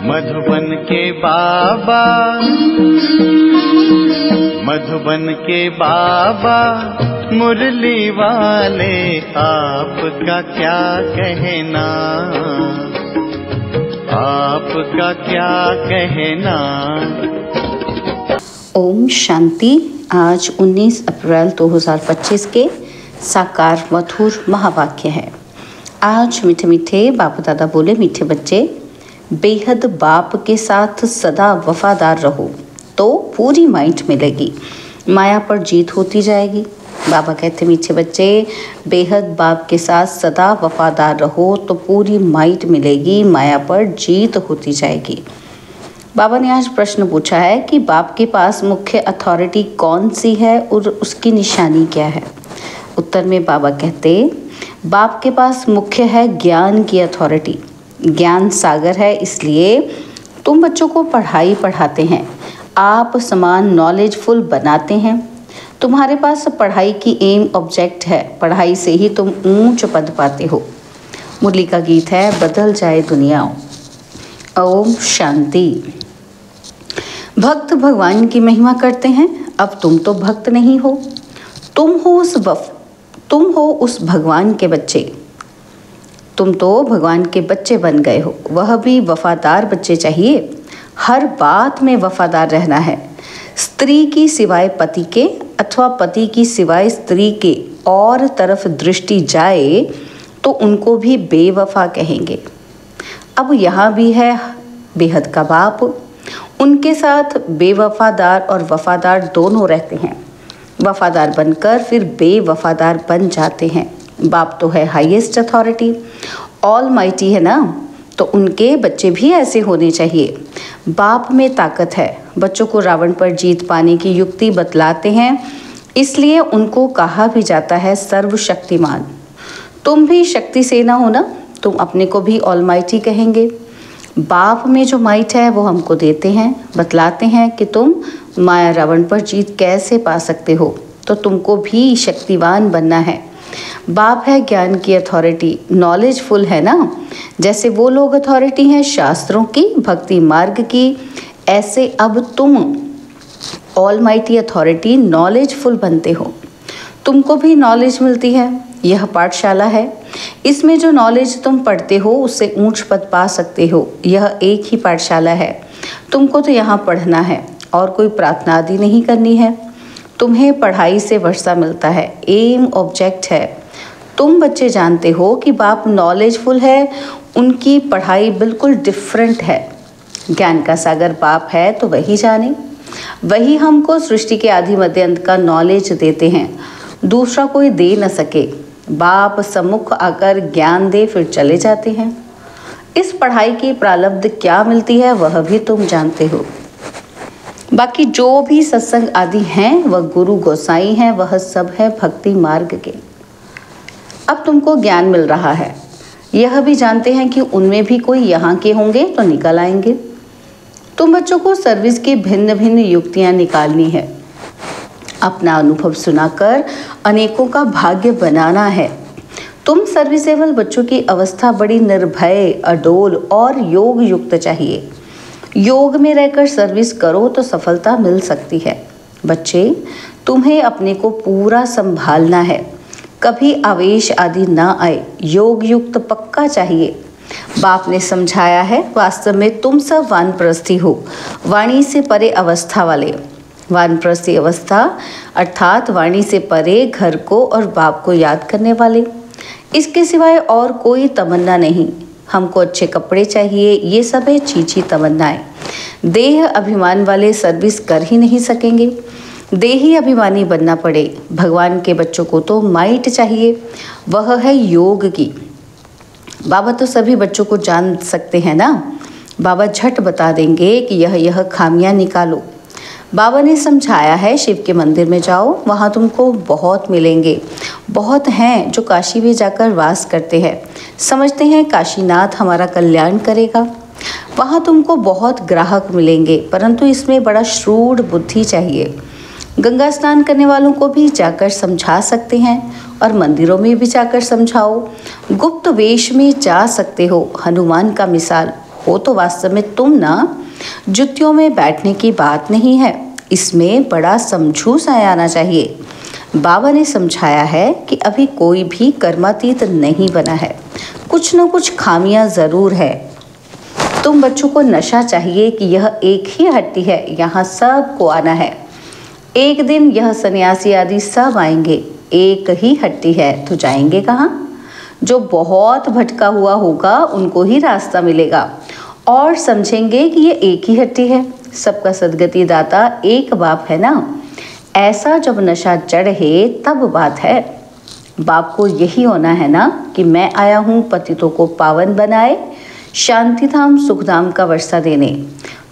मधुबन के बाबा, मधुबन के बाबा मुरली वाले, आपका क्या कहना, आपका क्या कहना। ओम शांति। आज 19 अप्रैल 2025 के साकार मधुर महावाक्य है। आज मीठे मीठे बाप दादा बोले, मीठे बच्चे बेहद बाप के साथ सदा वफादार रहो तो पूरी माइट मिलेगी, माया पर जीत होती जाएगी। बाबा कहते मीठे बच्चे बेहद बाप के साथ सदा वफादार रहो तो पूरी माइट मिलेगी, माया पर जीत होती जाएगी। बाबा ने आज प्रश्न पूछा है कि बाप के पास मुख्य अथॉरिटी कौन सी है और उसकी निशानी क्या है। उत्तर में बाबा कहते बाप के पास मुख्य है ज्ञान की अथॉरिटी। ज्ञान सागर है, इसलिए तुम बच्चों को पढ़ाई पढ़ाते हैं, आप समान नॉलेजफुल बनाते हैं। तुम्हारे पास पढ़ाई की एम ऑब्जेक्ट है, पढ़ाई से ही तुम ऊंच पद पाते हो। मुरली का गीत है बदल जाए दुनिया। ओम शांति। भक्त भगवान की महिमा करते हैं। अब तुम तो भक्त नहीं हो, तुम हो उस भगवान के बच्चे। तुम तो भगवान के बच्चे बन गए हो, वह भी वफादार बच्चे चाहिए। हर बात में वफादार रहना है। स्त्री की सिवाय पति के अथवा पति की सिवाय स्त्री के और तरफ दृष्टि जाए तो उनको भी बेवफा कहेंगे। अब यहाँ भी है बेहद का बाप, उनके साथ बेवफादार और वफादार दोनों रहते हैं। वफादार बनकर फिर बेवफादार बन जाते हैं। बाप तो है हाईएस्ट अथॉरिटी, ऑल माइटी है ना, तो उनके बच्चे भी ऐसे होने चाहिए। बाप में ताकत है, बच्चों को रावण पर जीत पाने की युक्ति बतलाते हैं, इसलिए उनको कहा भी जाता है सर्वशक्तिमान। तुम भी शक्ति सेना हो ना, तुम अपने को भी ऑल माइटी कहेंगे। बाप में जो माइट है वो हमको देते हैं, बतलाते हैं कि तुम माया रावण पर जीत कैसे पा सकते हो, तो तुमको भी शक्तिवान बनना है। बाप है ज्ञान की अथॉरिटी, नॉलेजफुल है ना। जैसे वो लोग अथॉरिटी हैं शास्त्रों की, भक्ति मार्ग की, ऐसे अब तुम ऑल माइटी अथॉरिटी नॉलेजफुल बनते हो। तुमको भी नॉलेज मिलती है। यह पाठशाला है, इसमें जो नॉलेज तुम पढ़ते हो उससे ऊंच पद पा सकते हो। यह एक ही पाठशाला है, तुमको तो यहाँ पढ़ना है और कोई प्रार्थना आदि नहीं करनी है। तुम्हें पढ़ाई से वर्षा मिलता है, एम ऑब्जेक्ट है। तुम बच्चे जानते हो कि बाप नॉलेजफुल है, उनकी पढ़ाई बिल्कुल डिफरेंट है। ज्ञान का सागर बाप है तो वही जाने, वही हमको सृष्टि के आदि मध्य अंत का नॉलेज देते हैं, दूसरा कोई दे न सके। बाप सम्मुख आकर ज्ञान दे फिर चले जाते हैं। इस पढ़ाई की प्रारब्ध क्या मिलती है वह भी तुम जानते हो। बाकी जो भी सत्संग आदि हैं वह गुरु गोसाई हैं, वह सब है भक्ति मार्ग के। अब तुमको ज्ञान मिल रहा है, यह भी जानते हैं कि उनमें भी कोई यहाँ के होंगे तो निकल आएंगे। तुम बच्चों को सर्विस की भिन्न भिन्न युक्तियाँ निकालनी है, अपना अनुभव सुनाकर अनेकों का भाग्य बनाना है। तुम सर्विसेबल बच्चों की अवस्था बड़ी निर्भय, अडोल और योग युक्त चाहिए। योग में रहकर सर्विस करो तो सफलता मिल सकती है। बच्चे, तुम्हें अपने को पूरा संभालना है, कभी आवेश आदि ना आए, योग युक्त पक्का चाहिए। बाप ने समझाया है, वास्तव में तुम सब वानप्रस्थी हो, वाणी से परे अवस्था वाले। वानप्रस्थी अवस्था अर्थात वाणी से परे घर को और बाप को याद करने वाले। इसके सिवाय और कोई तमन्ना नहीं। हमको अच्छे कपड़े चाहिए, ये सब है चीची तमन्नाएं। देह अभिमान वाले सर्विस कर ही नहीं सकेंगे, देही अभिमानी बनना पड़े। भगवान के बच्चों को तो माइट चाहिए, वह है योग की। बाबा तो सभी बच्चों को जान सकते हैं ना, बाबा झट बता देंगे कि यह खामियां निकालो। बाबा ने समझाया है, शिव के मंदिर में जाओ, वहाँ तुमको बहुत मिलेंगे। बहुत हैं जो काशी में जाकर वास करते हैं, समझते हैं काशीनाथ हमारा कल्याण करेगा। वहाँ तुमको बहुत ग्राहक मिलेंगे, परंतु इसमें बड़ा श्रूढ़ बुद्धि चाहिए। गंगा स्नान करने वालों को भी जाकर समझा सकते हैं और मंदिरों में भी जाकर समझाओ। गुप्त वेश में जा सकते हो, हनुमान का मिसाल। हो तो वास्तव में तुम ना, जुतियों में बैठने की बात नहीं है, इसमें बड़ा समझू सा आना चाहिए। बाबा ने समझाया है कि अभी कोई भी कर्मातीत नहीं बना है, कुछ न कुछ खामियां ज़रूर है। तुम बच्चों को नशा चाहिए कि यह एक ही हट्टी है, यहाँ सबको आना है। एक दिन यह सन्यासी आदि सब आएंगे, एक ही हट्टी है तो जाएंगे कहाँ? जो बहुत भटका हुआ होगा उनको ही रास्ता मिलेगा और समझेंगे कि ये एक ही हट्टी है। सबका सदगति दाता एक बाप है ना। ऐसा जब नशा चढ़े तब बात है। बाप को यही होना है ना कि मैं आया हूँ पतितों को पावन बनाए, शांति धाम सुख धाम का वर्षा देने।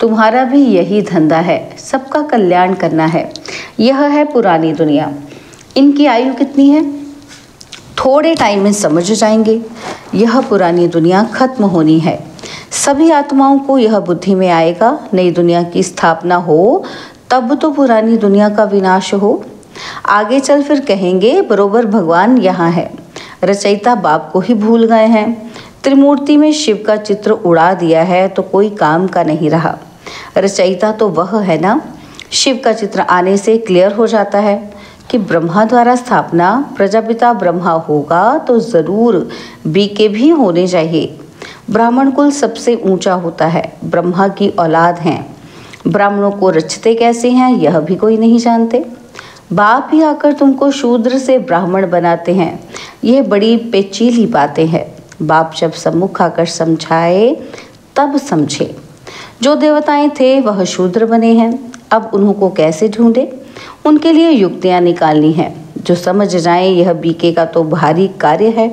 तुम्हारा भी यही धंधा है, सबका कल्याण करना है। यह है पुरानी दुनिया। इनकी आयु कितनी है? थोड़े टाइम में समझ जाएंगे। यह पुरानी दुनिया खत्म होनी है। सभी आत्माओं को यह बुद्धि में आएगा, नई दुनिया की स्थापना हो तब तो पुरानी दुनिया का विनाश हो। आगे चल फिर कहेंगे बरोबर भगवान यहाँ है। रचयिता बाप को ही भूल गए हैं। त्रिमूर्ति में शिव का चित्र उड़ा दिया है तो कोई काम का नहीं रहा। रचयिता तो वह है ना। शिव का चित्र आने से क्लियर हो जाता है कि ब्रह्मा द्वारा स्थापना प्रजापिता ब्रह्मा होगा तो ज़रूर बीके भी होने चाहिए। ब्राह्मण कुल सबसे ऊंचा होता है, ब्रह्मा की औलाद हैं। ब्राह्मणों को रचते कैसे हैं यह भी कोई नहीं जानते। बाप ही आकर तुमको शूद्र से ब्राह्मण बनाते हैं। यह बड़ी पेचीली बातें हैं। बाप जब सम्मुख आकर समझाए तब समझे। जो देवताएं थे वह शूद्र बने हैं, अब उन्हों को कैसे ढूंढे? उनके लिए युक्तियां निकालनी है। जो समझ जाए यह बीके का तो भारी कार्य है।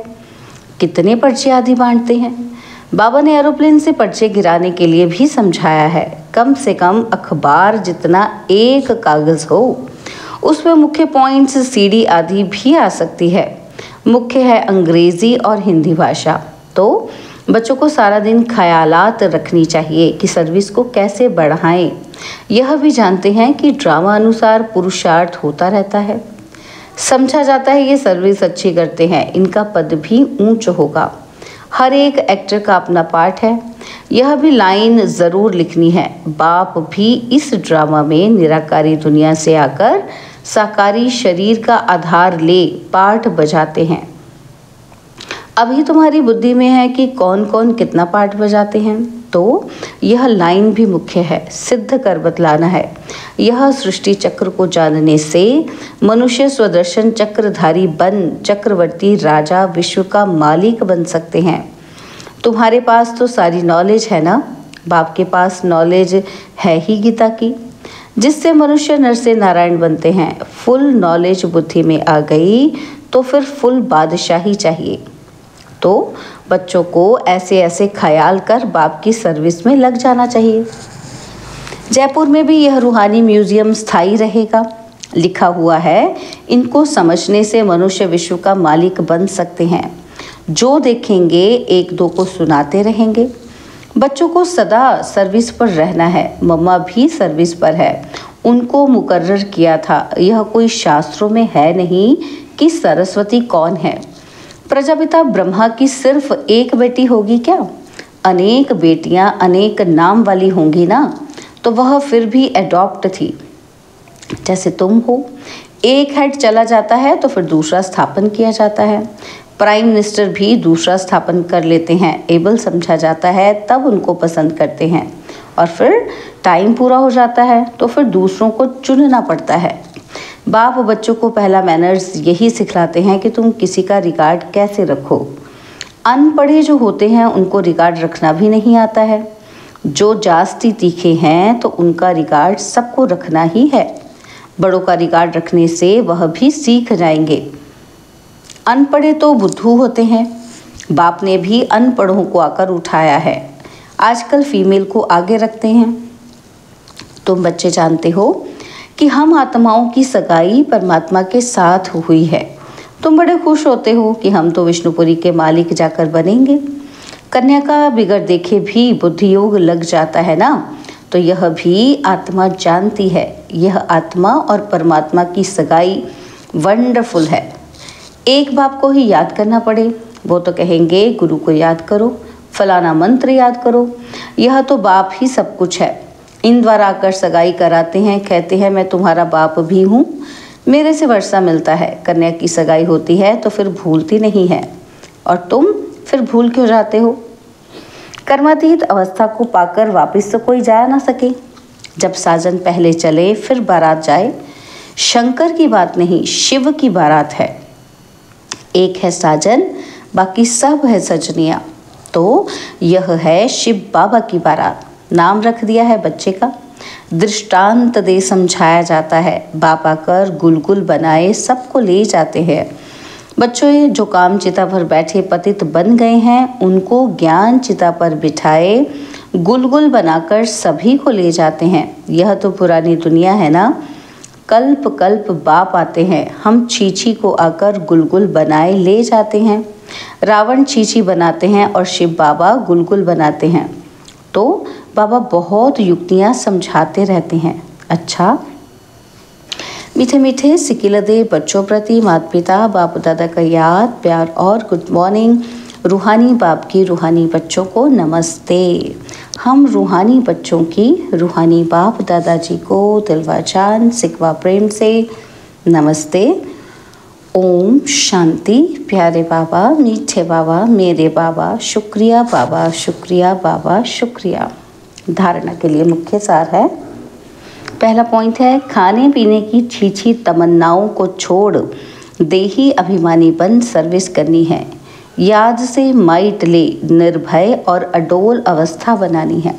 कितने पर्चे आदि बांटते हैं। बाबा ने एरोप्लेन से पर्चे गिराने के लिए भी समझाया है। कम से कम अखबार जितना एक कागज़ हो, उसमें मुख्य पॉइंट्स सीडी आदि भी आ सकती है। मुख्य है अंग्रेज़ी और हिंदी भाषा। तो बच्चों को सारा दिन ख्यालात रखनी चाहिए कि सर्विस को कैसे बढ़ाएं। यह भी जानते हैं कि ड्रामा अनुसार पुरुषार्थ होता रहता है। समझा जाता है ये सर्विस अच्छी करते हैं, इनका पद भी ऊंच होगा। हर एक एक्टर का अपना पार्ट है। यह भी लाइन ज़रूर लिखनी है। बाप भी इस ड्रामा में निराकारी दुनिया से आकर साकारी शरीर का आधार ले पार्ट बजाते हैं। अभी तुम्हारी बुद्धि में है कि कौन कौन कितना पार्ट बजाते हैं, तो यह लाइन भी मुख्य है, सिद्ध कर बतलाना है। यह सृष्टि चक्र को जानने से मनुष्य स्वदर्शन चक्रधारी बन चक्रवर्ती राजा विश्व का मालिक बन सकते हैं। तुम्हारे पास तो सारी नॉलेज है ना। बाप के पास नॉलेज है ही गीता की, जिससे मनुष्य नर से नारायण बनते हैं। फुल नॉलेज बुद्धि में आ गई तो फिर फुल बादशाही चाहिए। तो बच्चों को ऐसे ऐसे ख्याल कर बाप की सर्विस में लग जाना चाहिए। जयपुर में भी यह रूहानी म्यूजियम स्थायी रहेगा। लिखा हुआ है, इनको समझने से मनुष्य विश्व का मालिक बन सकते हैं। जो देखेंगे एक दो को सुनाते रहेंगे। बच्चों को सदा सर्विस पर रहना है। मम्मा भी सर्विस पर है, उनको मुकर्रर किया था। यह कोई शास्त्रों में है नहीं कि सरस्वती कौन है। प्रजापिता ब्रह्मा की सिर्फ एक बेटी होगी क्या? अनेक बेटियां अनेक नाम वाली होंगी ना। तो वह फिर भी एडॉप्ट थी, जैसे तुम हो। एक हेड चला जाता है तो फिर दूसरा स्थापन किया जाता है। प्राइम मिनिस्टर भी दूसरा स्थापन कर लेते हैं। एबल समझा जाता है तब उनको पसंद करते हैं, और फिर टाइम पूरा हो जाता है तो फिर दूसरों को चुनना पड़ता है। बाप बच्चों को पहला मैनर्स यही सिखलाते हैं कि तुम किसी का रिकॉर्ड कैसे रखो। अनपढ़े जो होते हैं उनको रिकॉर्ड रखना भी नहीं आता है। जो जास्ती तीखे हैं तो उनका रिकॉर्ड सबको रखना ही है। बड़ों का रिकॉर्ड रखने से वह भी सीख जाएंगे। अनपढ़े तो बुद्धू होते हैं। बाप ने भी अनपढ़ों को आकर उठाया है। आजकल फीमेल को आगे रखते हैं। तुम बच्चे जानते हो कि हम आत्माओं की सगाई परमात्मा के साथ हुई है। तुम बड़े खुश होते हो कि हम तो विष्णुपुरी के मालिक जाकर बनेंगे। कन्या का बिगड़ देखे भी बुद्धि योग लग जाता है ना। तो यह भी आत्मा जानती है, यह आत्मा और परमात्मा की सगाई वंडरफुल है। एक बाप को ही याद करना पड़े, वो तो कहेंगे गुरु को याद करो, फलाना मंत्र याद करो। यह तो बाप ही सब कुछ है। इन द्वारा आकर सगाई कराते हैं, कहते हैं मैं तुम्हारा बाप भी हूँ, मेरे से वर्षा मिलता है। कन्या की सगाई होती है तो फिर भूलती नहीं है, और तुम फिर भूल क्यों जाते हो? कर्मातीत अवस्था को पाकर वापस तो कोई जा ना सके। जब साजन पहले चले फिर बारात जाए। शंकर की बात नहीं, शिव की बारात है। एक है साजन, बाकी सब है सजनिया। तो यह है शिव बाबा की बारात। नाम रख दिया है बच्चे का। दृष्टांत दे समझाया जाता है। बाप आकर गुलगुल बनाए सबको ले जाते हैं। बच्चों जो काम चिता पर बैठे पतित बन गए हैं, उनको ज्ञान चिता पर बिठाए गुलगुल बनाकर सभी को ले जाते हैं। यह तो पुरानी दुनिया है ना। कल्प कल्प बाप आते हैं, हम छीछी को आकर गुलगुल बनाए ले जाते हैं। रावण छीछी बनाते हैं और शिव बाबा गुलगुल बनाते हैं। तो बाबा बहुत युक्तियाँ समझाते रहते हैं। अच्छा, मीठे मीठे सिकिलदे बच्चों प्रति माता पिता बाप दादा का याद प्यार और गुड मॉर्निंग। रूहानी बाप की रूहानी बच्चों को नमस्ते। हम रूहानी बच्चों की रूहानी बाप दादाजी को दिलवा जान सिकवा प्रेम से नमस्ते। ओम शांति। प्यारे बाबा, मीठे बाबा, मेरे बाबा, शुक्रिया बाबा, शुक्रिया बाबा, शुक्रिया। धारणा के लिए मुख्य सार है। पहला पॉइंट है, खाने पीने की छीछी तमन्नाओं को छोड़ देही अभिमानी बन सर्विस करनी है। याद से माइट ले निर्भय और अडोल अवस्था बनानी है।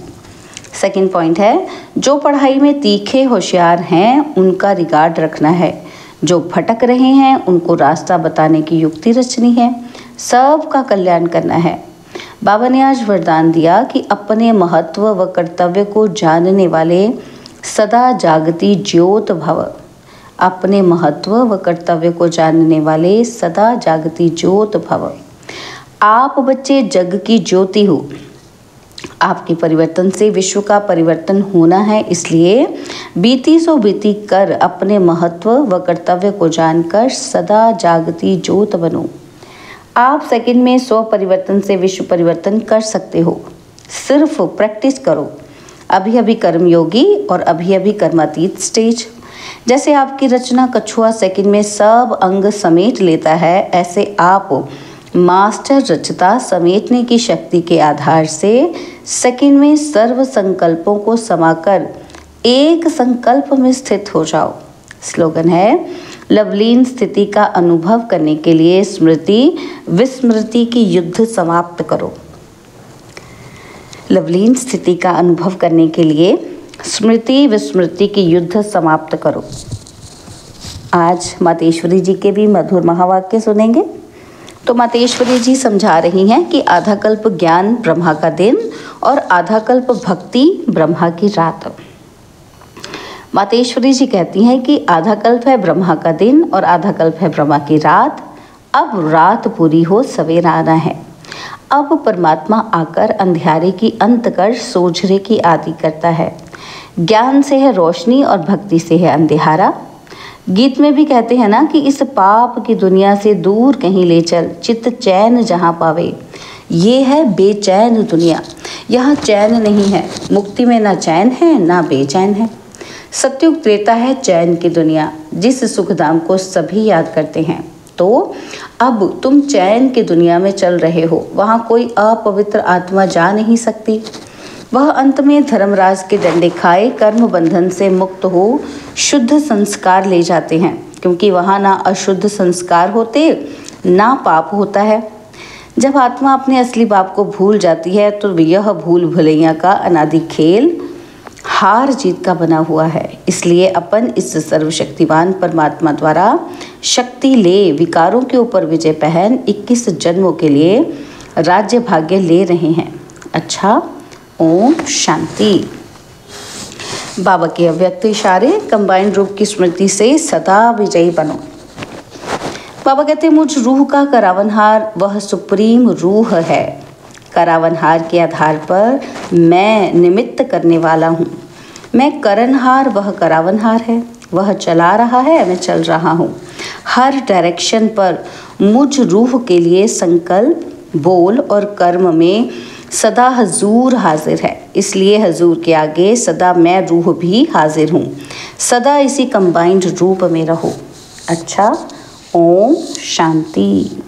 सेकंड पॉइंट है, जो पढ़ाई में तीखे होशियार हैं उनका रिगार्ड रखना है। जो भटक रहे हैं उनको रास्ता बताने की युक्ति रचनी है। सबका कल्याण करना है। बाबा ने आज वरदान दिया कि अपने महत्व व कर्तव्य को जानने वाले सदा जागती ज्योत भव। अपने महत्व व कर्तव्य को जानने वाले सदा जागती ज्योत भव। आप बच्चे जग की ज्योति हो। आपके परिवर्तन से विश्व का परिवर्तन होना है, इसलिए बीती सो बीती कर अपने महत्व व कर्तव्य को जानकर सदा जागती ज्योत बनो। आप सेकंड में 100 परिवर्तन से विश्व परिवर्तन कर सकते हो। सिर्फ प्रैक्टिस करो। अभी अभी कर्मयोगी और अभी अभी कर्मातीत स्टेज। जैसे आपकी रचना कछुआ सेकंड में सब अंग समेट लेता है, ऐसे आप मास्टर रचता समेटने की शक्ति के आधार से सेकंड में सर्व संकल्पों को समाकर एक संकल्प में स्थित हो जाओ। स्लोगन है, लवलीन स्थिति का अनुभव करने के लिए स्मृति विस्मृति की युद्ध समाप्त करो। लवलीन स्थिति का अनुभव करने के लिए स्मृति विस्मृति की युद्ध समाप्त करो। आज मातेश्वरी जी के भी मधुर महावाक्य सुनेंगे। तो मातेश्वरी जी समझा रही हैं कि आधा कल्प ज्ञान ब्रह्मा का दिन और आधा कल्प भक्ति ब्रह्मा की रात। मातेश्वरी जी कहती हैं कि आधा कल्प है ब्रह्मा का दिन और आधा कल्प है ब्रह्मा की रात। अब रात पूरी हो, सवेरा आना है। अब परमात्मा आकर अंधियारे की अंत कर सोझरे की आदि करता है। ज्ञान से है रोशनी और भक्ति से है अंधियारा। गीत में भी कहते हैं ना कि इस पाप की दुनिया से दूर कहीं ले चल, चित्त चैन जहाँ पावे। ये है बेचैन दुनिया, यहाँ चैन नहीं है। मुक्ति में ना चैन है ना बेचैन है। सत्युग त्रेता है चैन की दुनिया, जिस सुखधाम को सभी याद करते हैं। तो अब तुम चैन की दुनिया में चल रहे हो, वहाँ कोई अपवित्र आत्मा जा नहीं सकती। वह अंत में धर्मराज के डंडे खाए कर्म बंधन से मुक्त हो शुद्ध संस्कार ले जाते हैं, क्योंकि वहाँ ना अशुद्ध संस्कार होते ना पाप होता है। जब आत्मा अपने असली बाप को भूल जाती है तो यह भूल भुलैया का अनादि खेल हार जीत का बना हुआ है। इसलिए अपन इस सर्वशक्तिवान परमात्मा द्वारा शक्ति ले विकारों के ऊपर विजय पहन 21 जन्मों के लिए राज्य भाग्य ले रहे हैं। अच्छा, ओम शांति। बाबा के अव्यक्त इशारे कंबाइंड रूप की स्मृति से सदा विजयी बनो। बाबा कहते हैं, मुझ रूह का करावनहार वह सुप्रीम रूह है। करावनहार के आधार पर मैं निमित्त करने वाला हूँ। मैं करनहार, वह करावनहार है। वह चला रहा है, मैं चल रहा हूँ। हर डायरेक्शन पर मुझ रूह के लिए संकल्प, बोल और कर्म में सदा हजूर हाजिर है, इसलिए हजूर के आगे सदा मैं रूह भी हाजिर हूँ। सदा इसी कंबाइंड रूप में रहो। अच्छा, ओम शांति।